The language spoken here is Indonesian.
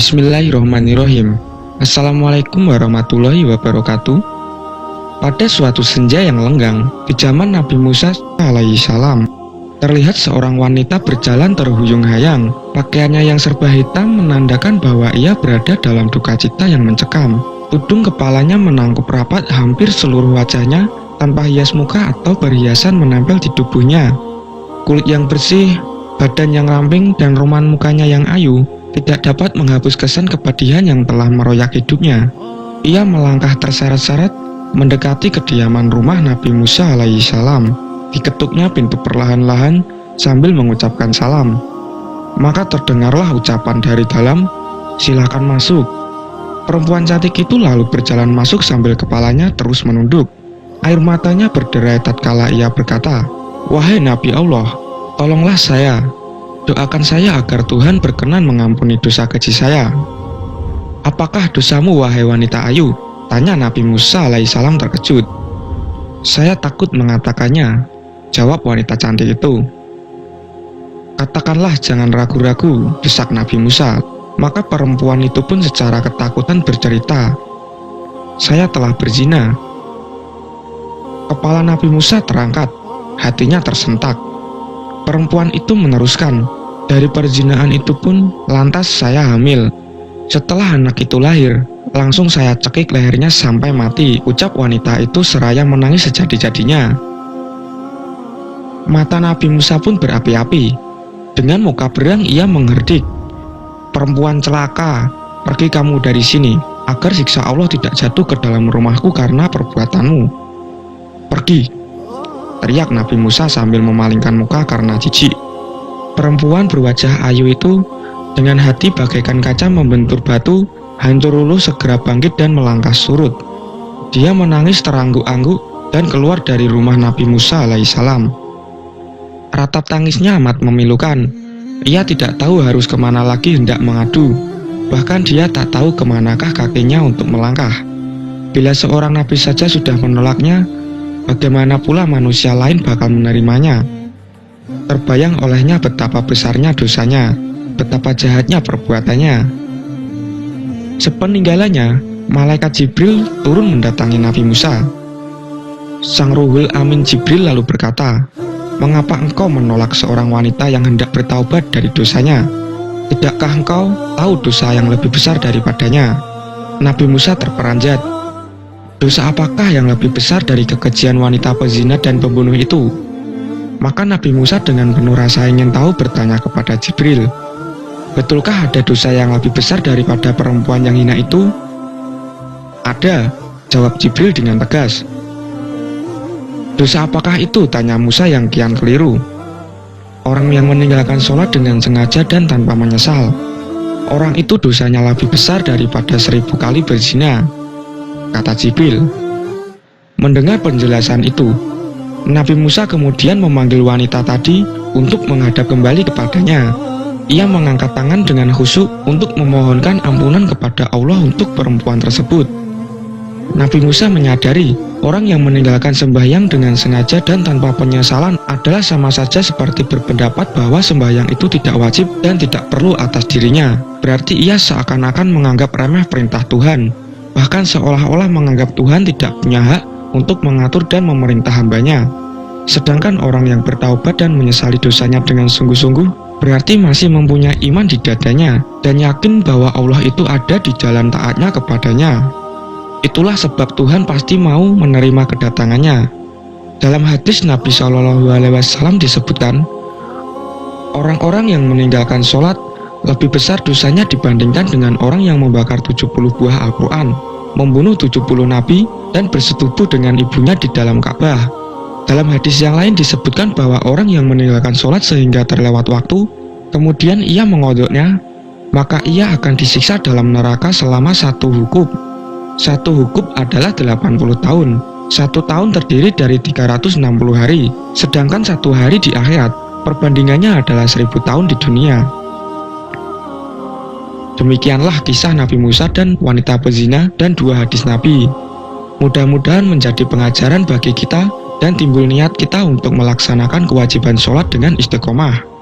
Bismillahirrahmanirrahim. Assalamualaikum warahmatullahi wabarakatuh. Pada suatu senja yang lenggang di zaman Nabi Musa alaihissalam, terlihat seorang wanita berjalan terhuyung-hayang. Pakaiannya yang serba hitam menandakan bahwa ia berada dalam duka cita yang mencekam. Tudung kepalanya menangkup rapat hampir seluruh wajahnya, tanpa hias muka atau perhiasan menempel di tubuhnya. Kulit yang bersih, badan yang ramping, dan roman mukanya yang ayu tidak dapat menghapus kesan kepedihan yang telah meroyak hidupnya. Ia melangkah terseret-seret mendekati kediaman rumah Nabi Musa alaihissalam. Diketuknya pintu perlahan-lahan sambil mengucapkan salam. Maka terdengarlah ucapan dari dalam, "Silakan masuk." Perempuan cantik itu lalu berjalan masuk sambil kepalanya terus menunduk. Air matanya berderai tatkala ia berkata, "Wahai Nabi Allah, tolonglah saya. Doakan saya agar Tuhan berkenan mengampuni dosa keji saya." "Apakah dosamu, wahai wanita ayu?" tanya Nabi Musa alaihissalam terkejut. "Saya takut mengatakannya," jawab wanita cantik itu. "Katakanlah, jangan ragu-ragu," desak Nabi Musa. Maka perempuan itu pun secara ketakutan bercerita, "Saya telah berzina." Kepala Nabi Musa terangkat, hatinya tersentak. Perempuan itu meneruskan, "Dari perzinaan itu pun lantas saya hamil. Setelah anak itu lahir, langsung saya cekik lehernya sampai mati," ucap wanita itu seraya menangis sejadi-jadinya. Mata Nabi Musa pun berapi-api. Dengan muka berang ia mengherdik, "Perempuan celaka, pergi kamu dari sini, agar siksa Allah tidak jatuh ke dalam rumahku karena perbuatanmu. Pergi!" teriak Nabi Musa sambil memalingkan muka karena jijik. Perempuan berwajah ayu itu dengan hati bagaikan kaca membentur batu, hancur luluh segera bangkit dan melangkah surut. Dia menangis terangguk-angguk dan keluar dari rumah Nabi Musa alaihissalam. Ratap tangisnya amat memilukan. Ia tidak tahu harus kemana lagi hendak mengadu. Bahkan dia tak tahu kemanakah kakinya untuk melangkah. Bila seorang nabi saja sudah menolaknya, bagaimana pula manusia lain bakal menerimanya? Terbayang olehnya betapa besarnya dosanya, betapa jahatnya perbuatannya. Sepeninggalannya, malaikat Jibril turun mendatangi Nabi Musa. Sang Ruhul Amin Jibril lalu berkata, "Mengapa engkau menolak seorang wanita yang hendak bertaubat dari dosanya? Tidakkah engkau tahu dosa yang lebih besar daripadanya?" Nabi Musa terperanjat. Dosa apakah yang lebih besar dari kekejian wanita pezina dan pembunuh itu? Maka Nabi Musa dengan penuh rasa ingin tahu bertanya kepada Jibril, "Betulkah ada dosa yang lebih besar daripada perempuan yang hina itu?" "Ada," jawab Jibril dengan tegas. "Dosa apakah itu?" tanya Musa yang kian keliru. "Orang yang meninggalkan sholat dengan sengaja dan tanpa menyesal. Orang itu dosanya lebih besar daripada 1000 kali berzina," kata Jibril. Mendengar penjelasan itu, Nabi Musa kemudian memanggil wanita tadi untuk menghadap kembali kepadanya. Ia mengangkat tangan dengan khusyuk untuk memohonkan ampunan kepada Allah untuk perempuan tersebut. Nabi Musa menyadari orang yang meninggalkan sembahyang dengan sengaja dan tanpa penyesalan adalah sama saja seperti berpendapat bahwa sembahyang itu tidak wajib dan tidak perlu atas dirinya. Berarti ia seakan-akan menganggap remeh perintah Tuhan, bahkan seolah-olah menganggap Tuhan tidak punya hak untuk mengatur dan memerintah hambanya. Sedangkan orang yang bertaubat dan menyesali dosanya dengan sungguh-sungguh berarti masih mempunyai iman di dadanya dan yakin bahwa Allah itu ada di jalan taatnya kepadanya. Itulah sebab Tuhan pasti mau menerima kedatangannya. Dalam hadis Nabi SAW disebutkan, orang-orang yang meninggalkan sholat lebih besar dosanya dibandingkan dengan orang yang membakar 70 buah Al-Quran, membunuh 70 nabi, dan bersetubuh dengan ibunya di dalam Ka'bah. Dalam hadis yang lain disebutkan bahwa orang yang meninggalkan sholat sehingga terlewat waktu, kemudian ia mengodoknya, maka ia akan disiksa dalam neraka selama 1 hukub. 1 hukub adalah 80 tahun. 1 tahun terdiri dari 360 hari, sedangkan 1 hari di akhirat perbandingannya adalah 1000 tahun di dunia. Demikianlah kisah Nabi Musa dan wanita pezina dan 2 hadis Nabi. Mudah-mudahan menjadi pengajaran bagi kita dan timbul niat kita untuk melaksanakan kewajiban sholat dengan istiqomah.